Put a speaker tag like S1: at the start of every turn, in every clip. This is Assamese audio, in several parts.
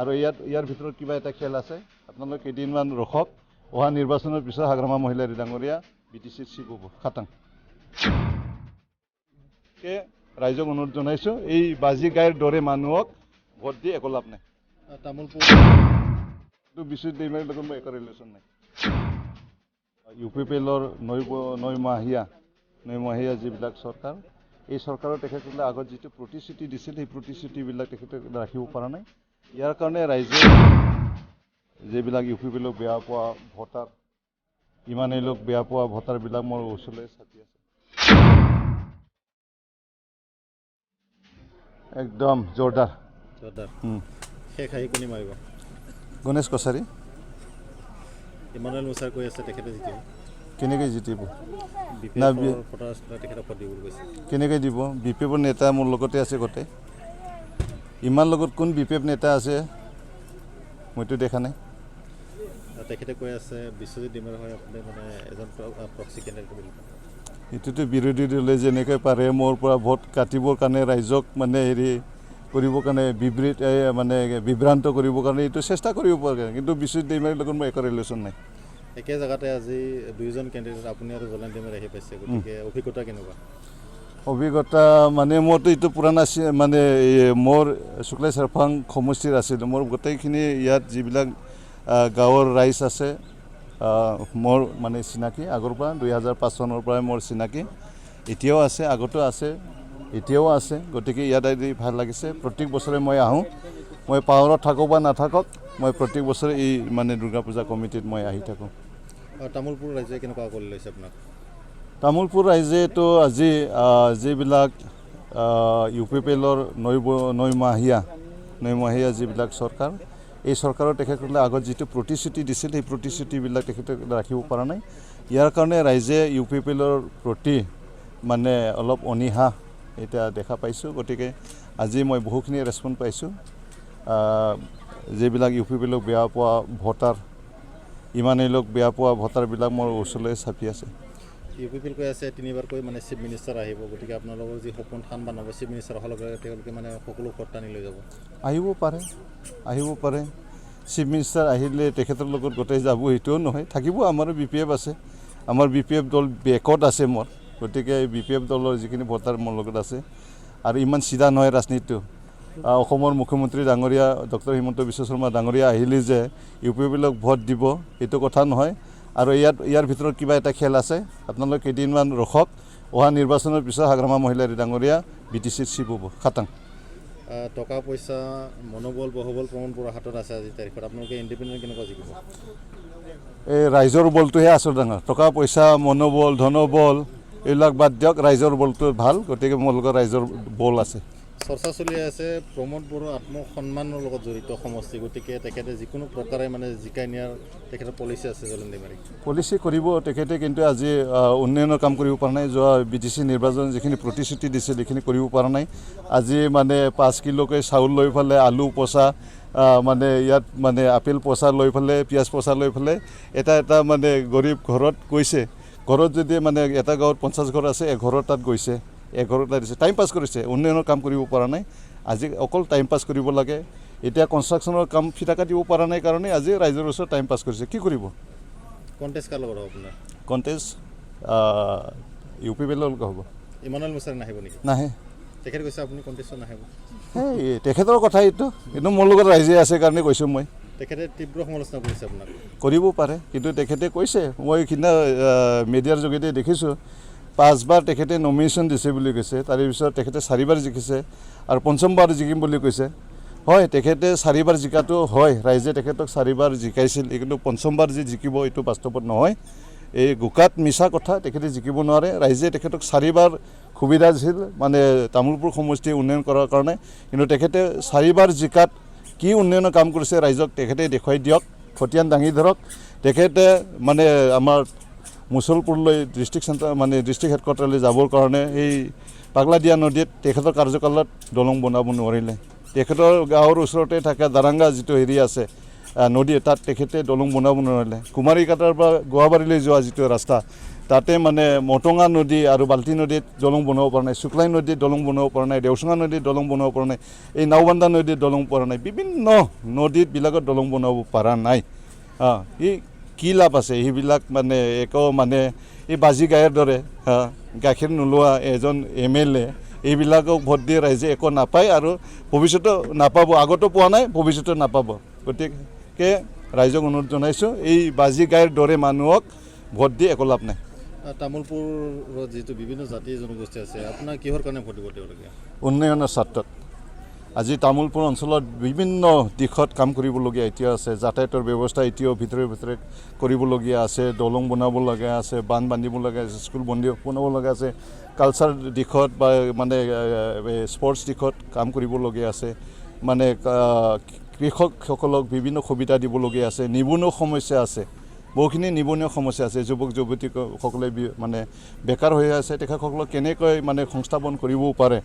S1: আৰু ইয়াৰ ভিতৰত কিবা এটা খেল আছে আপোনালোক কেইদিনমান ৰখক অহা নিৰ্বাচনৰ পিছত হাগ্ৰামা মহিলাৰী ডাঙৰীয়া BTCৰ চিফ হ'ব খাটাং কে ৰাইজক অনুৰোধ জনাইছোঁ এই বাজি গাইৰ দৰে মানুহক ভোট দি একো লাভ নাই তামোলপুৰ বিশ্বজিৎ দৈমাৰীৰ লগত মোৰ একো ৰিলেশ্যন নাই UPPLৰ নৈমহীয়া যিবিলাক চৰকাৰ এই চৰকাৰৰ তেখেতসকলে আগত যিটো প্ৰতিশ্ৰুতি দিছিল সেই প্ৰতিশ্ৰুতিবিলাক তেখেতে ৰাখিব পৰা নাই ইয়াৰ কাৰণে ৰাইজে যিবিলাক UPPLক বেয়া পোৱা ভোটাৰ ইমানেই লোক বেয়া পোৱা ভোটাৰবিলাক মোৰ ওচৰলৈ চাপি আছে একদম জোৰদাৰ
S2: শেষ আহি কোনে মাৰিব
S1: গণেশ কছাৰী
S2: ইমানুৱেল মুছাৰ কৈ আছে তেখেতে জিকিব
S1: কেনেকৈ জিতিব
S2: কেনেকৈ
S1: দিব BPFৰ নেতা মোৰ লগতে আছে গোটেই ইমান লগত কোন BPF নেতা আছে মইতো দেখা নাই
S2: তেখেতে কৈ আছে বিশ্বজিৎ দৈমাৰী হয় আপুনি মানে এজন প্ৰক্সি কেণ্ডিডেট বুলি
S1: এইটোতো বিৰোধী দলে যেনেকৈ পাৰে মোৰ পৰা ভোট কাটিবৰ কাৰণে ৰাইজক মানে হেৰি কৰিবৰ কাৰণে বিভ্ৰান্ত কৰিবৰ কাৰণে এইটো চেষ্টা কৰিব পাৰে কিন্তু বিশ্বজিৎ দৈমাৰীৰ লগত মোৰ একো ৰিলেশ্যন নাই
S2: একে জেগাতে আজি দুইজন কেণ্ডিডেট আপুনি আৰু জলেন দৈমাৰী আহি পাইছে গতিকে অভিজ্ঞতা কেনেকুৱা
S1: অভিজ্ঞতা মানে মোৰতো এইটো পুৰাণা মানে মোৰ শুক্লাই চাৰফাং সমষ্টিৰ আছিল মোৰ গোটেইখিনি ইয়াত যিবিলাক গাঁৱৰ ৰাইজ আছে মোৰ মানে চিনাকি আগৰ পৰা 2005 চনৰ পৰাই মোৰ চিনাকি এতিয়াও আছে আগতো আছে এতিয়াও আছে গতিকে ইয়াত আহি ভাল লাগিছে প্ৰত্যেক বছৰে মই আহোঁ মই পাৱাৰত থাকক বা নাথাকক মই প্ৰত্যেক বছৰে এই মানে দুৰ্গা পূজা কমিটিত মই আহি থাকোঁ
S2: তামোলপুৰ ৰাইজে কেনেকুৱা কৰি লৈছে আপোনাক
S1: তামোলপুৰ ৰাইজেতো আজি যিবিলাক UPPLৰ নৈমহীয়া যিবিলাক চৰকাৰ এই চৰকাৰৰ তেখেতসকলে আগত যিটো প্ৰতিশ্ৰুতি দিছিল সেই প্ৰতিশ্ৰুতিবিলাক তেখেতে ৰাখিব পৰা নাই ইয়াৰ কাৰণে ৰাইজে UPPLৰ প্ৰতি মানে অলপ অনীহা এটা দেখা পাইছোঁ গতিকে আজি মই বহুখিনি ৰেছপন্স পাইছোঁ যিবিলাক UPPLক বেয়া পোৱা ভোটাৰ ইমানেই লোক বেয়া পোৱা ভোটাৰবিলাক মোৰ ওচৰলৈ চাপি আছে
S2: UPPL কৈ আছে তিনিবাৰকৈ মানে চিফ মিনিষ্টাৰ আহিব গতিকে আপোনালোকৰ যি সপোন থান বানাব চিফ মিনিষ্টাৰ অহাৰ লগে লগে তেওঁলোকে মানে সকলো ভোট টানি লৈ যাব আহিব পাৰে চিফ মিনিষ্টাৰ আহিলে তেখেতৰ লগত গোটেই যাব সেইটোও নহয় থাকিব আমাৰো BPF আছে আমাৰ BPF দল বেকত আছে মোৰ গতিকে BPF দলৰ যিখিনি ভোটাৰ মোৰ লগত আছে আৰু ইমান চিধা নহয় ৰাজনীতিটো অসমৰ মুখ্যমন্ত্ৰী ডাঙৰীয়া ডক্টৰ হিমন্ত বিশ্ব শৰ্মা ডাঙৰীয়া আহিলে যে UPPLক ভোট দিব এইটো কথা নহয় আৰু ইয়াৰ ভিতৰত কিবা এটা খেল আছে আপোনালোক কেইদিনমান ৰখক অহা নিৰ্বাচনৰ পিছত হাগ্ৰামা মহিলাৰী ডাঙৰীয়া BTCৰ চিফ হ'ব খাটাং টকা পইচা মনোবল বহুবল প্ৰমাণ পৰা হাতত আছে আজি তাৰিখত আপোনালোকে ইণ্ডিপেণ্ডেণ্ট কেনেকুৱা জিকিব
S1: এই ৰাইজৰ বলটোহে আচল ডাঙৰ টকা পইচা মনোবল ধনবল এইবিলাক বাদ দিয়ক ৰাইজৰ বলটো ভাল গতিকে মোৰ লগত ৰাইজৰ বল আছে
S2: চৰ্চা চলি আছে প্ৰমোদ বড়ো আত্মসন্মানৰ লগত জড়িত সমষ্টি গতিকে তেখেতে যিকোনো প্ৰকাৰে মানে জিকাই নিয়াৰ তেখেতৰ পলিচি আছে জলেন দৈমাৰী
S1: পলিচি কৰিব তেখেতে কিন্তু আজি উন্নয়নৰ কাম কৰিব পৰা নাই যোৱা BTC নিৰ্বাচন যিখিনি প্ৰতিশ্ৰুতি দিছিল সেইখিনি কৰিব পৰা নাই আজি মানে 5 কিলোকৈ চাউল লৈ ফেলে আলু পচা মানে ইয়াত মানে আপেল পচা লৈ ফেলে পিঁয়াজ পচা লৈ ফেলে এটা মানে গৰীব ঘৰত গৈছে ঘৰত যদি মানে এটা গাঁৱত 50 ঘৰ আছে এঘৰৰ তাত গৈছে এঘৰত দিছে টাইম পাছ কৰিছে উন্নয়নৰ কাম কৰিব পৰা নাই আজি অকল টাইম পাছ কৰিব লাগে এতিয়া কনষ্ট্ৰাকশ্যনৰ কাম ফিটা কাটিব পৰা নাই কাৰণে আজি ৰাইজৰ ওচৰত টাইম পাছ কৰিছে কি কৰিব
S2: কণ্টেষ্ট কাৰ লগত হ'ব আপোনাৰ
S1: কণ্টেষ্ট UPPLৰ লগত হ'ব
S2: ইমানুৱেল মুছাৰ নাহিব নেকি
S1: নাহে
S2: তেখেতে কৈছে আপুনি কণ্টেষ্টত নাহিব
S1: তেখেতৰ কথা এইটো কিন্তু মোৰ লগত ৰাইজে আছে কাৰণে কৈছোঁ মই
S2: তেখেতে তীব্ৰ সমালোচনা কৰিছে আপোনাক
S1: কৰিব পাৰে কিন্তু তেখেতে কৈছে মই সিদিনা মিডিয়াৰ যোগেদি দেখিছোঁ 5 বাৰ তেখেতে নমিনেশ্যন দিছে বুলি কৈছে তাৰে পিছত তেখেতে 4 বাৰ জিকিছে আৰু পঞ্চমবাৰ জিকিম বুলি কৈছে হয় তেখেতে 4 বাৰ জিকাটো হয় ৰাইজে তেখেতক 4 বাৰ জিকাইছিল কিন্তু পঞ্চমবাৰ যে জিকিব এইটো বাস্তৱত নহয় এই গোকাত মিছা কথা তেখেতে জিকিব নোৱাৰে ৰাইজে তেখেতক 4 বাৰ সুবিধা দিছিল মানে তামোলপুৰ সমষ্টি উন্নয়ন কৰাৰ কাৰণে কিন্তু তেখেতে 4 বাৰ জিকাত কি উন্নয়নৰ কাম কৰিছে ৰাইজক তেখেতে দেখুৱাই দিয়ক খতিয়ান দাঙি ধৰক তেখেতে মানে আমাৰ মুছলপুৰলৈ ডিষ্ট্ৰিক্ট চেণ্টাৰ মানে ডিষ্ট্ৰিক্ট হেডকোৱাৰ্টাৰলৈ যাবৰ কাৰণে এই পাগলাদিয়া নদীত তেখেতৰ কাৰ্যকালত দলং বনাব নোৱাৰিলে তেখেতৰ গাঁৱৰ ওচৰতে থকা দাৰাংগা যিটো হেৰি আছে নদী তাত তেখেতে দলং বনাব নোৱাৰিলে কুমাৰীঘাটৰ পৰা গুৱাহাটীলৈ যোৱা যিটো ৰাস্তা তাতে মানে মটঙা নদী আৰু বাল্টি নদীত দলং বনাব পৰা নাই, শুক্লাই নদীত দলং বনাব পৰা নাই, দেওচুঙা নদীত দলং বনাব পৰা নাই, এই নাওবান্ধা নদীত দলং পৰা নাই, বিভিন্ন নদীবিলাকত দলং বনাব পৰা নাই। এই কি লাভ আছে সেইবিলাক মানে একো মানে এই বাজি গায়ৰ দৰে গাখীৰ নোলোৱা এজন MLA এইবিলাকক ভোট দি ৰাইজে একো নাপায় আৰু ভৱিষ্যতে নাপাব, আগতো পোৱা নাই, ভৱিষ্যতে নাপাব। গতিকে ৰাইজক অনুৰোধ জনাইছোঁ, এই বাজি গায়ৰ দৰে মানুহক ভোট দি একো লাভ নাই।
S2: তামোলপুৰত যিটো বিভিন্ন জাতি জনগোষ্ঠী আছে, আপোনাৰ কিহৰ কাৰণে ভোট দিব তেওঁলোকে?
S1: উন্নয়নৰ স্বাৰ্থত। আজি তামোলপুৰ অঞ্চলত বিভিন্ন দিশত কাম কৰিবলগীয়া এতিয়া আছে, যাতায়াতৰ ব্যৱস্থা এতিয়াও ভিতৰে ভিতৰে কৰিবলগীয়া আছে, দলং বনাব লগা আছে, বান্ধ বান্ধিব লগা আছে, স্কুল বনাব লগা আছে, কালচাৰ দিশত বা মানে স্পৰ্টছ দিশত কাম কৰিবলগীয়া আছে, মানে কৃষকসকলক বিভিন্ন সুবিধা দিবলগীয়া আছে, নিবনুৱা সমস্যা আছে, বহুখিনি নিবনুৱা সমস্যা আছে। যুৱক যুৱতীসকলে মানে বেকাৰ হৈ আছে, তেখেতসকলক কেনেকৈ মানে সংস্থাপন কৰিব পাৰে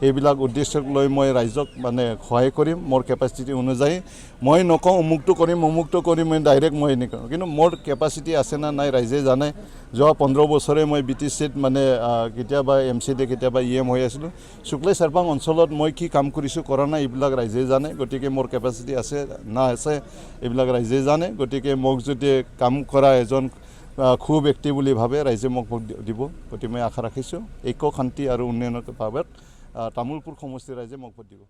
S1: এইবিলাক উদ্দেশ্যক লৈ মই ৰাইজক মানে সহায় কৰিম মোৰ কেপাচিটি অনুযায়ী। মই নকওঁ অমুকটো কৰিম মই ডাইৰেক্ট মই এনেকৈ, কিন্তু মোৰ কেপাচিটি আছে না নাই ৰাইজে জানে। যোৱা 15 বছৰে মই BTCত মানে কেতিয়াবা MCD কেতিয়াবা EM হৈ আছিলোঁ। শুক্লাই চাৰপাং অঞ্চলত মই কি কাম কৰিছোঁ কৰা নাই এইবিলাক ৰাইজে জানে। গতিকে মোৰ কেপাচিটি আছে না আছে এইবিলাক ৰাইজে জানে। গতিকে মোক যদি কাম কৰা এজন সু ব্যক্তি বুলি ভাবে ৰাইজে মোক ভোট দিব। গতিকে মই আশা ৰাখিছোঁ ঐক্য শান্তি আৰু উন্নয়নৰ বাবে তামোলপুৰ সমষ্টিৰ ৰাইজে মোক ভোট দিব।